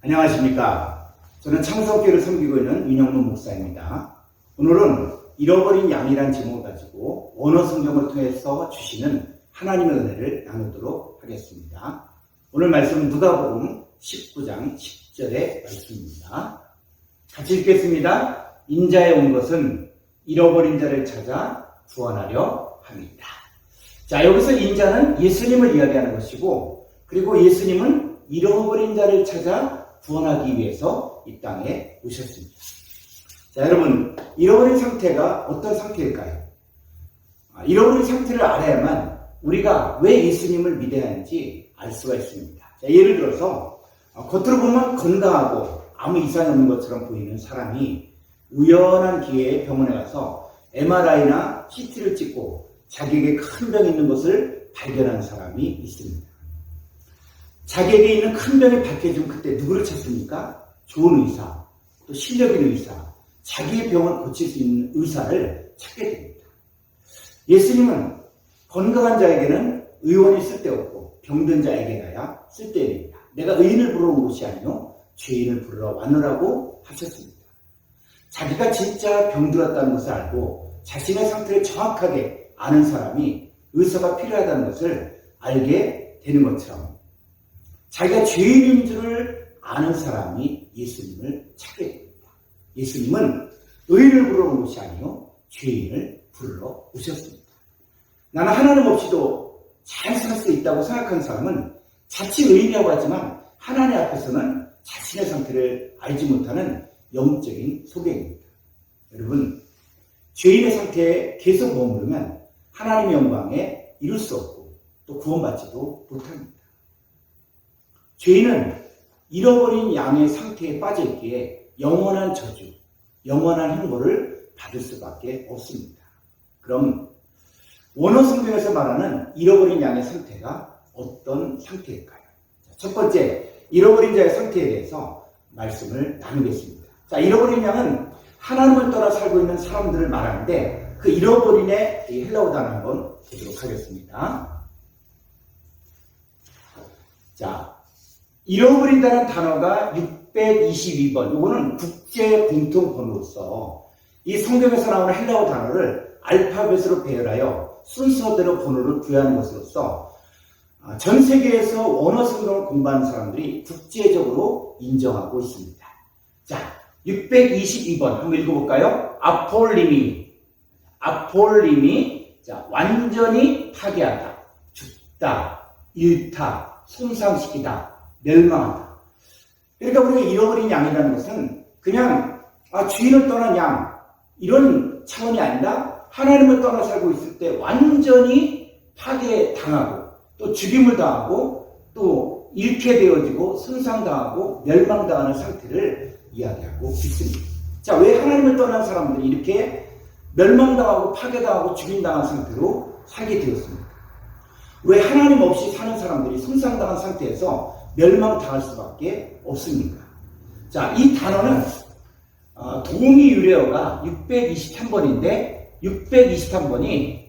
안녕하십니까. 저는 창성교회를 섬기고 있는 윤영문 목사입니다. 오늘은 잃어버린 양이란 제목을 가지고 원어 성경을 통해서 주시는 하나님의 은혜를 나누도록 하겠습니다. 오늘 말씀은 누가복음 19장 10절의 말씀입니다. 같이 읽겠습니다. 인자에 온 것은 잃어버린 자를 찾아 구원하려 합니다. 자, 여기서 인자는 예수님을 이야기하는 것이고, 그리고 예수님은 잃어버린 자를 찾아 구원하기 위해서 이 땅에 오셨습니다. 자, 여러분, 잃어버린 상태가 어떤 상태일까요? 잃어버린 상태를 알아야만 우리가 왜 예수님을 믿어야 하는지 알 수가 있습니다. 자, 예를 들어서 겉으로 보면 건강하고 아무 이상이 없는 것처럼 보이는 사람이 우연한 기회에 병원에 가서 MRI나 CT를 찍고 자기에게 큰 병이 있는 것을 발견한 사람이 있습니다. 자기에게 있는 큰 병이 밝혀지면 그때 누구를 찾습니까? 좋은 의사, 또 실력 있는 의사, 자기의 병을 고칠 수 있는 의사를 찾게 됩니다. 예수님은 건강한 자에게는 의원이 쓸데없고 병든 자에게나야 쓸데입니다. 내가 의인을 부르러 온 것이 아니요 죄인을 부르러 왔노라고 하셨습니다. 자기가 진짜 병들었다는 것을 알고 자신의 상태를 정확하게 아는 사람이 의사가 필요하다는 것을 알게 되는 것처럼 자기가 죄인인 줄을 아는 사람이 예수님을 찾게 됩니다. 예수님은 의인을 부르러 온 것이 아니요 죄인을 부르러 오셨습니다. 나는 하나님 없이도 잘 살 수 있다고 생각하는 사람은 자칫 의인이라고 하지만 하나님 앞에서는 자신의 상태를 알지 못하는 영적인 소경입니다. 여러분, 죄인의 상태에 계속 머무르면 하나님의 영광에 이룰 수 없고 또 구원받지도 못합니다. 죄인은 잃어버린 양의 상태에 빠져있기에 영원한 저주, 영원한 형벌을 받을 수밖에 없습니다. 그럼 원어 성경에서 말하는 잃어버린 양의 상태가 어떤 상태일까요? 첫 번째, 잃어버린 자의 상태에 대해서 말씀을 나누겠습니다. 자, 잃어버린 양은 하나님을 떠나 살고 있는 사람들을 말하는데 그 잃어버린의 헬라어 단어 한번 보도록 하겠습니다. 자, 잃어버린다는 단어가 622번, 이거는 국제 공통 번호로서 이 성경에서 나오는 헬라어 단어를 알파벳으로 배열하여 순서대로 번호를 부여하는 것으로서 전 세계에서 원어 성경을 공부하는 사람들이 국제적으로 인정하고 있습니다. 자, 622번 한번 읽어볼까요? 아폴림이 자, 완전히 파괴하다, 죽다, 잃다, 손상시키다, 멸망하다. 그러니까 우리가 잃어버린 양이라는 것은 그냥 주인을 떠난 양 이런 차원이 아니라 하나님을 떠나 살고 있을 때 완전히 파괴당하고 또 죽임을 당하고 또 잃게 되어지고 손상당하고 멸망당하는 상태를 이야기하고 있습니다. 자, 왜 하나님을 떠난 사람들이 이렇게 멸망당하고 파괴당하고 죽임당한 상태로 살게 되었습니까? 왜 하나님 없이 사는 사람들이 손상당한 상태에서 멸망당할 수밖에 없습니까? 자, 이 단어는 동의 유래어가 623번인데 623번이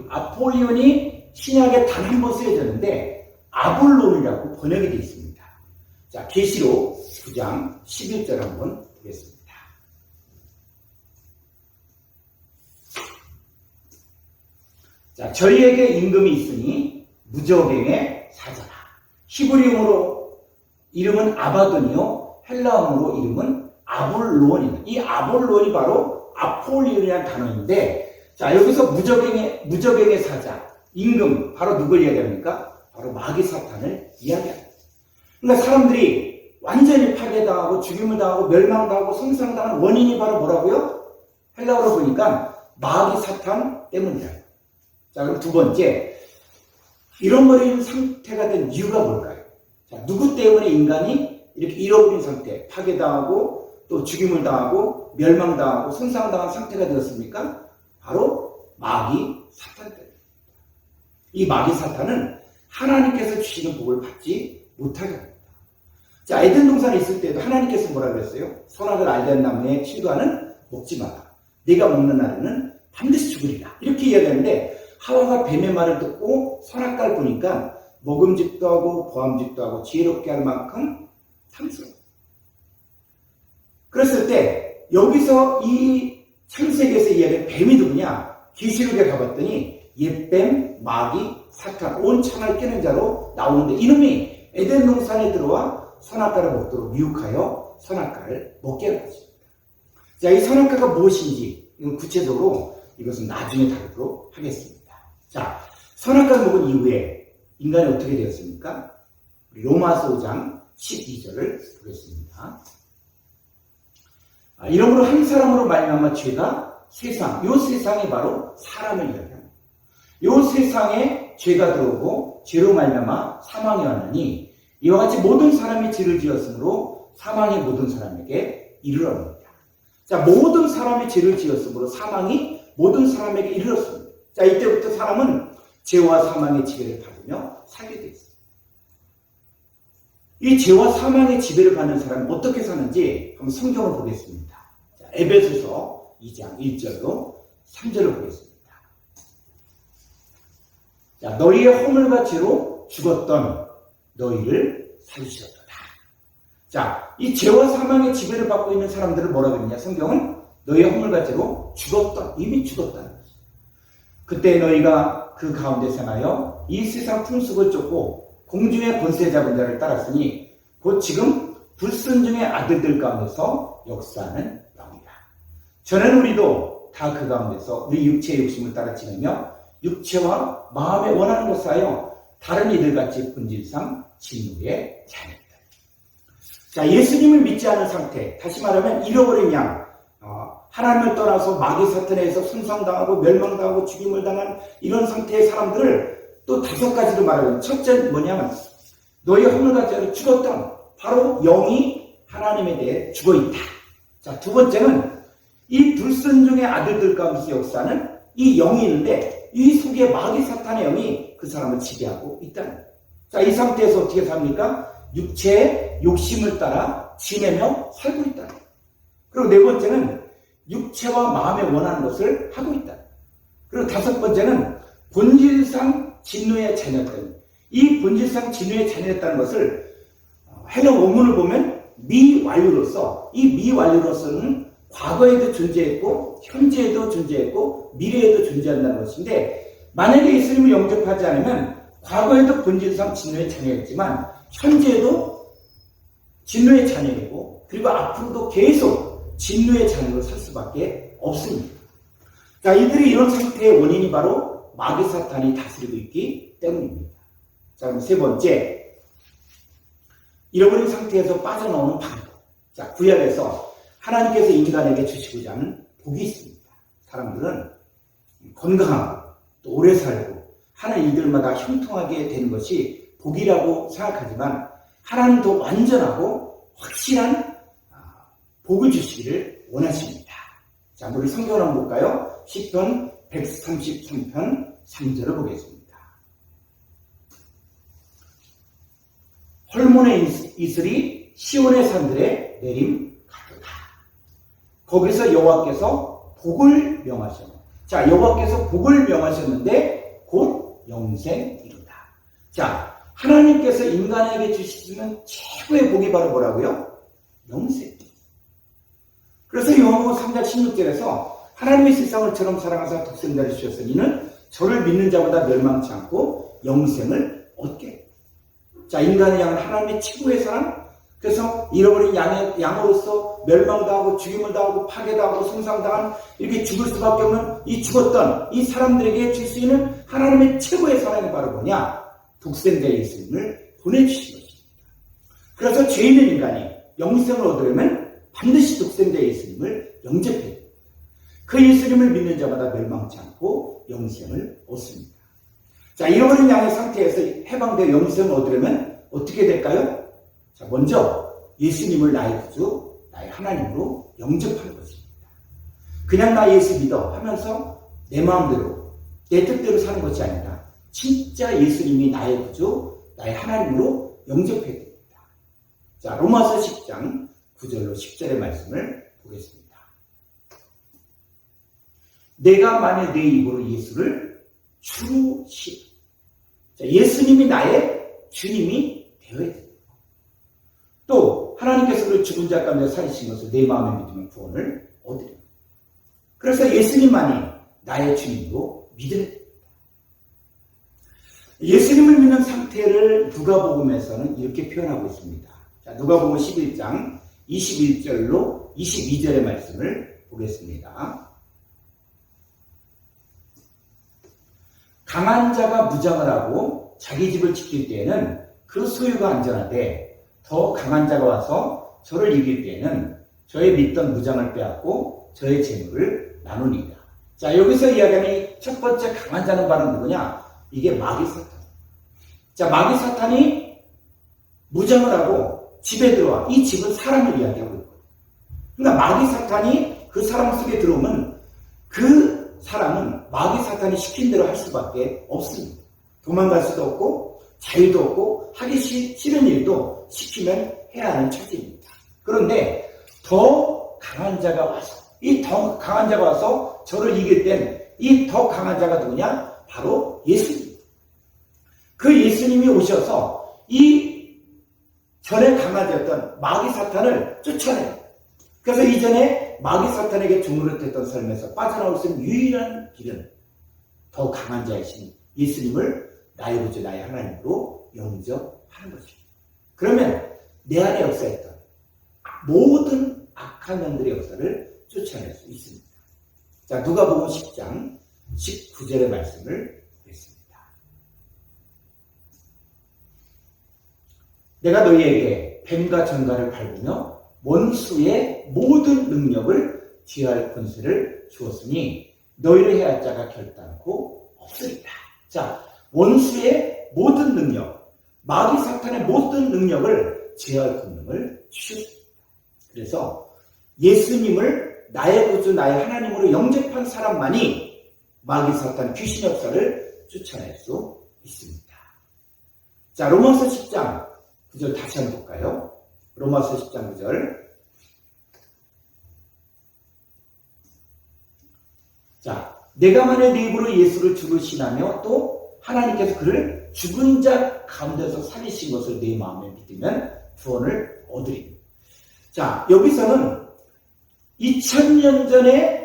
아폴리온이 신약에 단 한 번 쓰여졌는데 아볼론이라고 번역이 되어 있습니다. 자, 계시록 9장 11절 한번 보겠습니다. 자, 저희에게 임금이 있으니 무저갱의 사자라. 히브리어로 이름은 아바돈이요 헬라어로 이름은 아볼론입니다. 이 아볼론이 바로 아폴리온이라는 단어인데, 자, 여기서 무저갱의 사자, 임금, 바로 누굴 이야기합니까? 바로 마귀 사탄을 이야기합니다. 그러니까 사람들이 완전히 파괴당하고 죽임을 당하고 멸망당하고 손상당한 원인이 바로 뭐라고요? 헬라어로 보니까 마귀 사탄 때문이라요. 자, 그럼 두 번째, 잃어버린 상태가 된 이유가 뭘까요? 자, 누구 때문에 인간이 이렇게 잃어버린 상태, 파괴당하고 또 죽임을 당하고 멸망당하고 손상당한 상태가 되었습니까? 바로 마귀 사탄 때문입니다. 이 마귀 사탄은 하나님께서 주시는 복을 받지 못하게 합니다. 자, 에덴 동산에 있을 때도 하나님께서 뭐라 그랬어요? 선악을 알게 한 나무에 친구하는 먹지 마라. 네가 먹는 날에는 반드시 죽으리라. 이렇게 이야기하는데 하와가 뱀의 말을 듣고 선악과를 보니까 먹음직도 하고 보암직도 하고 지혜롭게 할 만큼 탐스러워. 그랬을 때 여기서 이 창세기에서 이야기하는 뱀이 누구냐? 계시록에 가봤더니 옛뱀, 마귀, 사탄, 온 창을 깨는 자로 나오는데 이놈이 에덴 동산에 들어와 선악과를 먹도록 유혹하여 선악과를 먹게 하는 것입니다. 자, 이 선악과가 무엇인지 이건 구체적으로 이것은 나중에 다루도록 하겠습니다. 자, 선악과를 먹은 이후에 인간이 어떻게 되었습니까? 로마서 5장 12절을 보겠습니다. 이러므로 한 사람으로 말미암아 죄가 요 세상이 바로 사람을 이야기합니다. 요 세상에 죄가 들어오고 죄로 말미암아 사망이 왔느니 이와 같이 모든 사람이 죄를 지었으므로 사망이 모든 사람에게 이르렀느니라. 자, 모든 사람이 죄를 지었으므로 사망이 모든 사람에게 이르렀습니다. 자, 이때부터 사람은 죄와 사망의 지배를 받으며 살게 되어 있습니다. 이 죄와 사망의 지배를 받는 사람은 어떻게 사는지 한번 성경을 보겠습니다. 자, 에베소서 2장 1절로 3절을 보겠습니다. 자, 너희의 허물과 죄로 죽었던 너희를 살리셨도다. 자, 이 죄와 사망의 지배를 받고 있는 사람들을 뭐라 그러냐? 성경은 너희의 허물과 죄로 죽었던, 이미 죽었다는 거죠. 그때 너희가 그 가운데 생하여 이 세상 풍습을 쫓고 공중의 권세 잡은 자를 따랐으니 곧 지금 불순종의 아들들 가운데서 역사하는 영이라. 전에는 우리도 다 그 가운데서 우리 육체의 욕심을 따라 지내며 육체와 마음에 원하는 것을 하여 다른 이들같이 본질상 진노의 자녀이다. 자, 예수님을 믿지 않은 상태, 다시 말하면 잃어버린 양, 하나님을 떠나서 마귀 사탄에서 손상당하고 멸망당하고 죽임을 당한 이런 상태의 사람들을 또 5가지로 말하면, 첫째는 뭐냐면 너희 허물과 죄로 죽었던 바로 영이 하나님에 대해 죽어있다. 자, 두 번째는 이 불순종의 아들들 가운데서 역사는 이 영이 있는데 이 속에 마귀 사탄의 영이 그 사람을 지배하고 있다는 거예요. 자, 이 상태에서 어떻게 삽니까? 육체의 욕심을 따라 지내며 살고 있다는 거예요. 그리고 네 번째는 육체와 마음에 원하는 것을 하고 있다. 그리고 5번째는 본질상 진노의 자녀였다는, 이 본질상 진노의 자녀였다는 것을 헬라 원문을 보면 미완료로서, 이 미완료로서는 과거에도 존재했고 현재에도 존재했고 미래에도 존재한다는 것인데, 만약에 예수님을 영접하지 않으면 과거에도 본질상 진노의 자녀였지만 현재에도 진노의 자녀이고 그리고 앞으로도 계속 진노의 자녀로 살 수밖에 없습니다. 자, 이들이 이런 상태의 원인이 바로 마귀 사탄이 다스리고 있기 때문입니다. 자, 그럼 세 번째, 잃어버린 상태에서 빠져나오는 방법. 자, 구약에서 하나님께서 인간에게 주시고자 하는 복이 있습니다. 사람들은 건강하고 또 오래 살고 하는 일들마다 형통하게 되는 것이 복이라고 생각하지만 하나님은 더 완전하고 확실한 복을 주시기를 원하십니다. 자, 우리 성경을 한번 볼까요? 시편 133편 3절을 보겠습니다. 헐몬의 이슬이 시온의 산들에 내림 가도다. 거기서 여호와께서 복을 명하셨네. 자, 여호와께서 복을 명하셨는데 곧 영생이로다. 자, 하나님께서 인간에게 주시는 최고의 복이 바로 뭐라고요? 영생. 그래서 요한복음 3장 16절에서 하나님의 세상을 처럼 사랑하사 독생자를 주셨으니 이는 저를 믿는 자마다 멸망치 않고 영생을 얻게. 자, 인간의 양은 하나님의 최고의 사랑. 그래서 잃어버린 양으로서 멸망당하고 죽임을 당하고 파괴당하고 손상당한 이렇게 죽을 수밖에 없는 이 죽었던 이 사람들에게 줄 수 있는 하나님의 최고의 사랑이 바로 뭐냐? 독생자 예수님을 보내주신 것입니다. 그래서 죄 있는 인간이 영생을 얻으려면 반드시 독생자 예수님을 영접해야 됩니다. 그 예수님을 믿는 자마다 멸망치 않고 영생을 얻습니다. 자, 잃어버린 양의 상태에서 해방되어 영생을 얻으려면 어떻게 될까요? 자, 먼저 예수님을 나의 구주, 나의 하나님으로 영접하는 것입니다. 그냥 나 예수 믿어 하면서 내 마음대로, 내 뜻대로 사는 것이 아니라 진짜 예수님이 나의 구주, 나의 하나님으로 영접해야 됩니다. 자, 로마서 10장 9절로 10절의 말씀을 보겠습니다. 내가 만일 내 입으로 예수를 주로 자, 예수님이 나의 주님이 되어야 됩니다. 또 하나님께서 그 죽은 자 가운데 살리신 것을 내 마음에 믿으면 구원을 얻으리라. 그래서 예수님만이 나의 주님으로 믿으라. 예수님을 믿는 상태를 누가복음에서는 이렇게 표현하고 있습니다. 자, 누가복음 11장 21절로 22절의 말씀을 보겠습니다. 강한 자가 무장을 하고 자기 집을 지킬 때에는 그 소유가 안전하되 더 강한 자가 와서 저를 이길 때에는 저의 믿던 무장을 빼앗고 저의 재물을 나누리라. 자, 여기서 이야기하는 첫 번째 강한 자는 바로 누구냐? 이게 마귀 사탄. 자, 마귀 사탄이 무장을 하고 집에 들어와. 이 집은 사람을 이야기하고 있거든요. 그러니까 마귀 사탄이 그 사람 속에 들어오면 그 사람은 마귀 사탄이 시킨 대로 할 수밖에 없습니다. 도망갈 수도 없고 자유도 없고 하기 싫은 일도 시키면 해야 하는 처지입니다. 그런데 더 강한 자가 와서 이 더 강한 자가 와서 저를 이길 땐 이 더 강한 자가 누구냐? 바로 예수님. 그 예수님이 오셔서 이 전에 강화되었던 마귀 사탄을 쫓아내요. 그래서 이전에 마귀 사탄에게 종노릇했던 삶에서 빠져나올 수 있는 유일한 길은 더 강한 자이신 예수님을 나의 구주 나의 하나님으로 영접하는 것입니다. 그러면 내 안에 역사했던 모든 악한 영들의 역사를 쫓아낼 수 있습니다. 자, 누가복음 10장 19절의 말씀을 보겠습니다. 내가 너희에게 뱀과 전갈을 밟으며 원수의 모든 능력을 제어할 권세를 주었으니 너희를 해할 자가 결단코 없으리라. 자, 원수의 모든 능력, 마귀 사탄의 모든 능력을 제어할 권능을 주셨습니다. 그래서 예수님을 나의 구주, 나의 하나님으로 영접한 사람만이 마귀 사탄 귀신 역사를 쫓아낼 수 있습니다. 자, 로마서 10장 9절 다시 한번 볼까요? 로마서 10장 9절. 자, 내가 만일 내 입으로 예수를 주를 신하며 또 하나님께서 그를 죽은 자 가운데서 살리신 것을 내 마음에 믿으면 구원을 얻으리니. 자, 여기서는 2000년 전에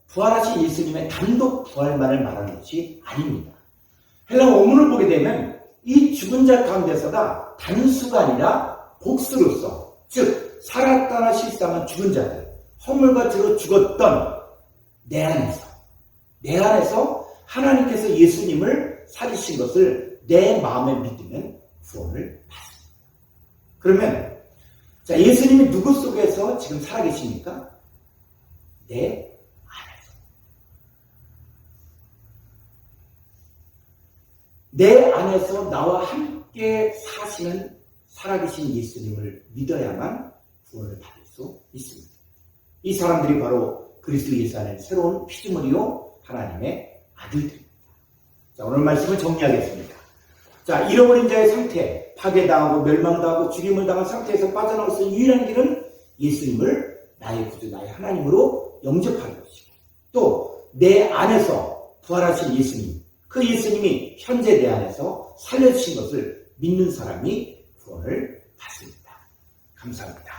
부활하신 예수님의 단독 부활만을 말하는 것이 아닙니다. 헬라 원문을 보게 되면 이 죽은 자 가운데서가 단수가 아니라 복수로서, 즉 살았다나 실상은 죽은 자들, 허물과 죄로 죽었던 내 안에서 하나님께서 예수님을 살리신 것을 내 마음에 믿으면 구원을 받습니다. 그러면 자, 예수님이 누구 속에서 지금 살아계십니까? 내 안에서. 내 안에서 나와 함께 사시는 살아계신 예수님을 믿어야만 구원을 받을 수 있습니다. 이 사람들이 바로 그리스도 예수 안에 새로운 피조물이요 하나님의 아들들입니다. 자, 오늘 말씀을 정리하겠습니다. 자, 잃어버린 자의 상태, 파괴당하고 멸망당하고 죽임을 당한 상태에서 빠져나올 수 있는 유일한 길은 예수님을 나의 구주, 나의 하나님으로 영접하는 것이고, 또 내 안에서 부활하신 예수님, 그 예수님이 현재 내 안에서 살려주신 것을 믿는 사람이 구원을 받습니다. 감사합니다.